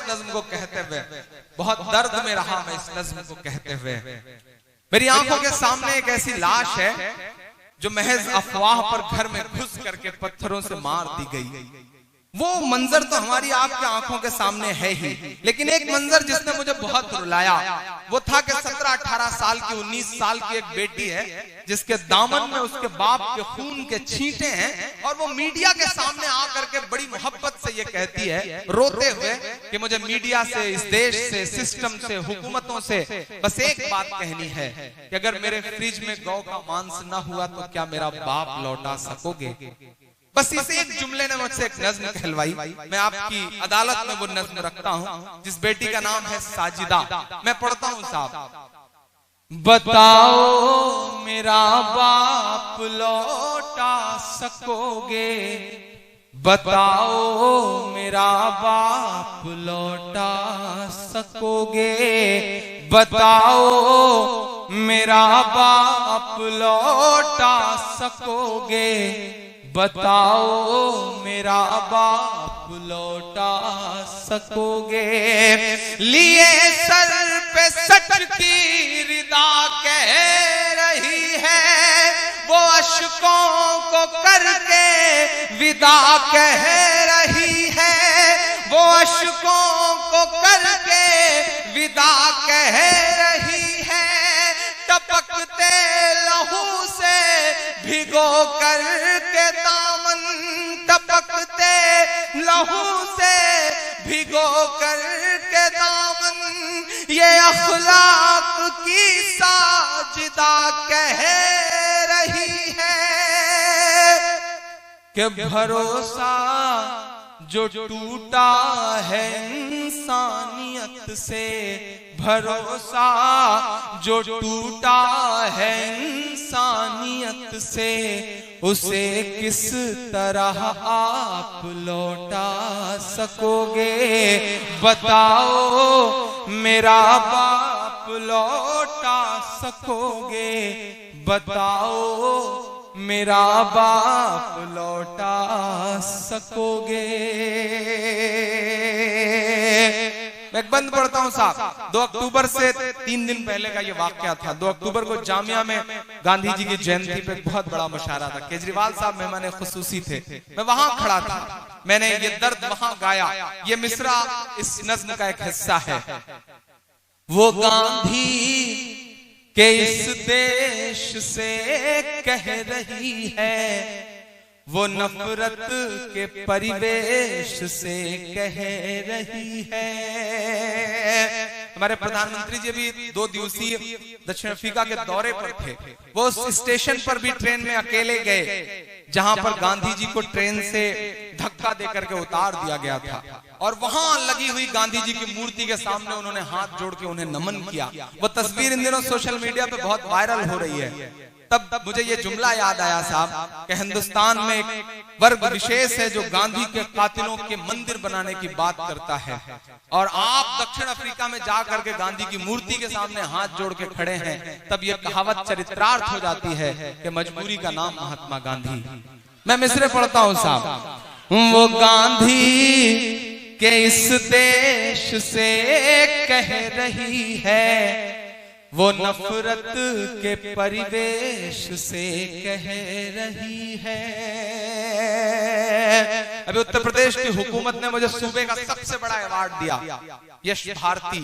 नज्म को कहते हुए, बहुत दर्द में रहा मैं इस नज्म को कहते हुए। मेरी आंखों के सामने एक ऐसी लाश है जो महज अफवाह पर घर में घुस करके पत्थरों से मार दी गई। वो मंजर तो हमारी आपकी आंखों के सामने है ही, लेकिन एक मंजर जिसने मुझे बहुत रुलाया वो था कि 17-18 साल की 19 साल की एक बेटी है जिसके दामन में उसके बाप के खून के छींटे हैं, और वो मीडिया के सामने आकर के बड़ी मोहब्बत से ये कहती है रोते हुए कि मुझे मीडिया से, इस देश से, सिस्टम से, हुकूमतों से बस एक बात कहनी है कि अगर मेरे फ्रिज में गौ का मांस ना हुआ तो क्या मेरा बाप लौटा सकोगे। बस इस एक जुमले ने मुझसे एक नज्म कहलवाई। मैं आपकी अदालत में वो नज्म रखता हूं जिस बेटी का नाम है साजिदा। मैं पढ़ता हूं साहब। बताओ मेरा बाप लौटा सकोगे, बताओ मेरा बाप लौटा सकोगे, बताओ मेरा बाप लौटा सकोगे, बताओ मेरा बाप लौटा सकोगे। लिए सर पे सच की रिदा कह रही है, वो अश्कों को करके विदा कह रही है, वो अश्कों को करके विदा कह रही है। टपकते लहू से भिगो कर के दामन, टपकते लहू से भिगो कर के दामन, ये अखलाक की साजिदा कह रही है कि भरोसा जो टूटा है इंसानियत से, भरोसा जो टूटा है इंसानियत से, उसे किस तरह आप लौटा सकोगे। बताओ मेरा बाप लौटा सकोगे, बताओ मेरा बाप लौटा सकोगे। मैं एक बंद पढ़ता हूं साहब। 2 अक्टूबर से 3 दिन पहले का ये वाकया था। 2 अक्टूबर को जामिया में गांधी जी की जयंती पे बहुत बड़ा मुशायरा था। केजरीवाल साहब मेहमान खुसूसी थे, मैं वहां खड़ा था। मैंने ये दर्द वहां गाया। ये मिसरा इस नज्म का एक हिस्सा है। वो गांधी के इस देश से कह रही है, वो नफरत के परिवेश से कह रही है। हमारे प्रधानमंत्री जी भी 2 दिवसीय दक्षिण अफ्रीका के दौरे पर थे। वो उस स्टेशन पर भी ट्रेन में अकेले गए जहां पर गांधी जी को ट्रेन से धक्का देकर के उतार दिया गया था, और वहां लगी हुई गांधी जी की मूर्ति के सामने उन्होंने हाथ जोड़ के उन्हें नमन किया। वो तस्वीर इन दिनों सोशल मीडिया पे बहुत वायरल हो रही है। तब मुझे ये जुमला याद आया साहब कि हिंदुस्तान में एक वर्ग विशेष है जो गांधी के कातिलों के मंदिर बनाने की बात करता है, और आप दक्षिण अफ्रीका में जाकर के गांधी की मूर्ति के सामने हाथ जोड़ के खड़े हैं। तब ये कहावत चरित्रार्थ हो जाती है कि मजबूरी का नाम महात्मा गांधी। मैं मिसरे पढ़ता हूं साहब। वो गांधी के इस देश से कह रही है, वो नफरत के परिवेश से कह रही है। अभी उत्तर प्रदेश की हुकूमत ने मुझे सूबे का सबसे बड़ा अवार्ड दिया, यश भारती।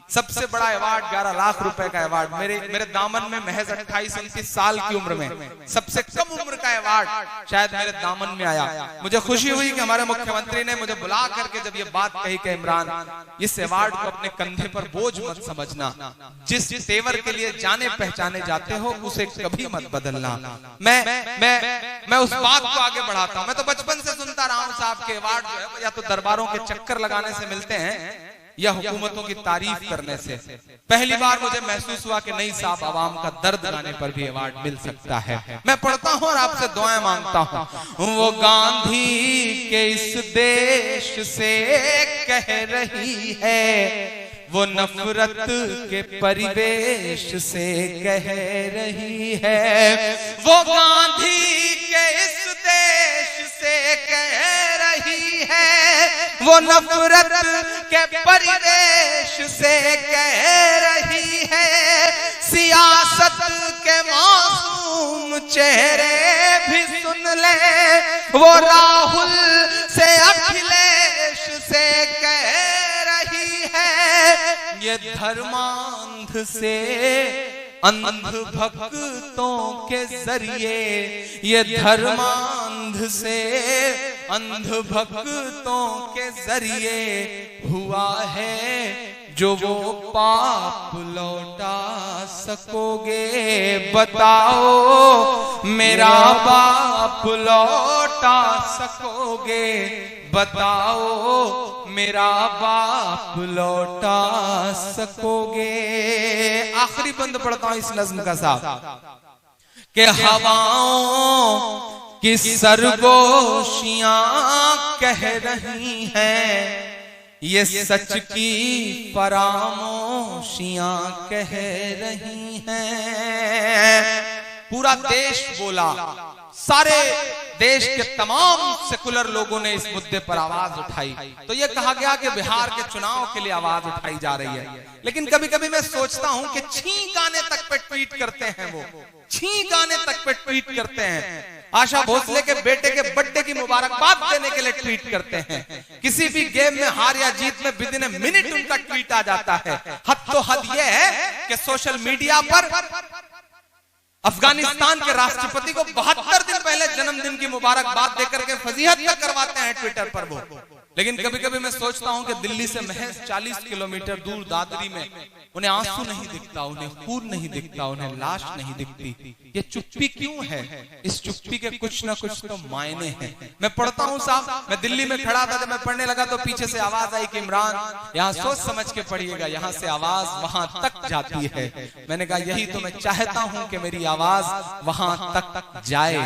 सबसे बड़ा अवार्ड 11 लाख रुपए का अवार्ड मेरे दामन में महज 28-29 साल की उम्र में सबसे कम उम्र का अवार्ड शायद मेरे दामन में आया। मुझे खुशी हुई कि हमारे मुख्यमंत्री ने मुझे बुला करके जब ये बात कही कि इमरान, इस अवार्ड को अपने कंधे पर बोझ मत समझना, जिस तेवर के लिए जाने पहचाने जाते हो उसे कभी मत बदलना। मैं उस बात को आगे बढ़ाता हूं। मैं तो बचपन से सुनता रहा हूं साहब के अवार्ड जो है या तो दरबारों के चक्कर लगाने से मिलते हैं या हुकूमतों की तारीफ करने से। पहली बार मुझे महसूस हुआ कि नहीं साहब, आवाम का दर्द गाने पर भी अवार्ड मिल सकता है। मैं पढ़ता हूं और आपसे दुआएं मांगता हूं। वो गांधी के इस देश से कह रही है, वो नफरत के परिवेश से कह रही है। वो गांधी के इस देश से कह रही है, वो नफरत के परिवेश से कह रही है, सियासत के मासूम चेहरे भी सुन ले, वो राहुल से अखिलेश से कह रही है, ये धर्मांध से अंध भक्तों के जरिए, ये धर्मांध से अंध भक्तों के जरिए हुआ है, जो वो पाप लौटा सकोगे, बताओ मेरा बाप लौटा सकोगे, बताओ मेरा बाप लौटा सकोगे। आखिरी बंद पढ़ता हूं इस नज्म का साहब, कि हवाओं की सरगोशियां कह रही हैं, ये सच की फरामोशियां कह रही हैं। पूरा देश बोला, सारे देश के तमाम सेकुलर लोगों ने इस मुद्दे पर आवाज उठाई। तो ये कहा गया कि बिहार के चुनाव के लिए आवाज उठाई जा रही है, लेकिन कभी कभी मैं सोचता हूं कि छींक आने तक पे ट्वीट करते हैं, वो छींक आने तक पे ट्वीट करते हैं, आशा भोसले के बेटे के बर्थडे की मुबारकबाद देने के लिए ट्वीट करते हैं, किसी भी गेम में हार या जीत में विदिन ए मिनट उनका ट्वीट आ जाता है। हद तो हद यह है कि सोशल मीडिया पर अफगानिस्तान के राष्ट्रपति को 72 दिन पहले जन्मदिन की मुबारकबाद देकर के फजीहत तक करवाते हैं ट्विटर पर वो। लेकिन कभी कभी मैं सोचता हूं कि दिल्ली से महज 40 किलोमीटर दूर दादरी में उन्हें आंसू नहीं दिखता, उन्हें खून नहीं दिखता, उन्हें लाश नहीं दिखती। ये चुप्पी क्यों है? इस चुप्पी के कुछ ना कुछ तो मायने हैं। मैं पढ़ता हूं साहब, मैं दिल्ली में खड़ा था, जब मैं पढ़ने लगा तो पीछे से आवाज आई कि इमरान यहाँ सोच समझ के पढ़िएगा, यहाँ से आवाज वहां तक जाती है। मैंने कहा यही तो मैं चाहता हूं कि मेरी आवाज वहां तक जाए,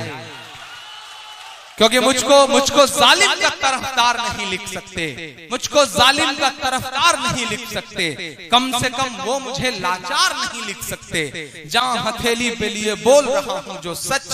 क्योंकि मुझको जालिम का तरफदार नहीं लिख सकते, मुझको जालिम का तरफदार नहीं लिख सकते, कम से कम वो मुझे लाचार नहीं लिख सकते। जहां हथेली पे लिए बोल रहा हूं जो सच,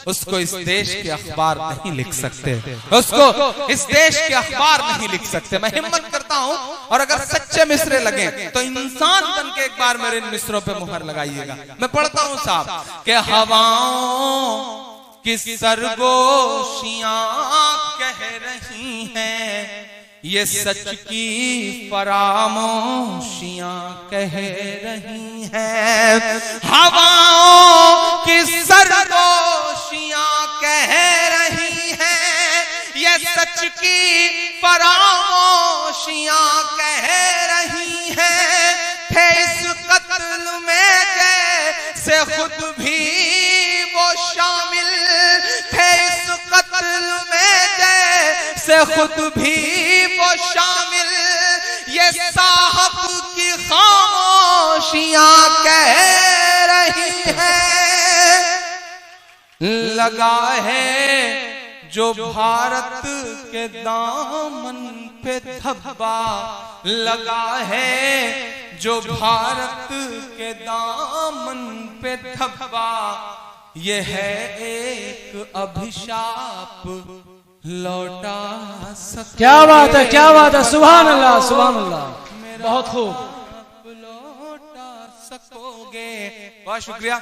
उसको इस देश के अखबार नहीं लिख सकते, उसको इस देश के अखबार नहीं लिख सकते। मैं हिम्मत करता हूं, और अगर सच्चे मिसरे लगे तो इंसान बन के एक बार मेरे इन मिसरों पे मुहर लगाइएगा। मैं पढ़ता हूं साहब कि हवाओं कि सरगोशियां कह रही हैं, ये सच की फरामोशियां कह रही हैं। हवाओं की सरगोशियां कह रही हैं, ये सच की फरामोशियां कह रही हैं। थे इस कत्ल में जैसे खुद भी वो शामिल थे, इस कत्ल में जैसे खुद भी वो शामिल, ये साहब की खामोशियां कह रही हैं। लगा है जो भारत के दामन पे धब्बा, लगा है जो भारत के दामन पे धब्बा, ये है एक अभिशाप लौटा सके। क्या बात है, क्या बात है, सुभान अल्लाह, सुभान अल्लाह, बहुत खूब। लौटा सकोगे। बहुत शुक्रिया।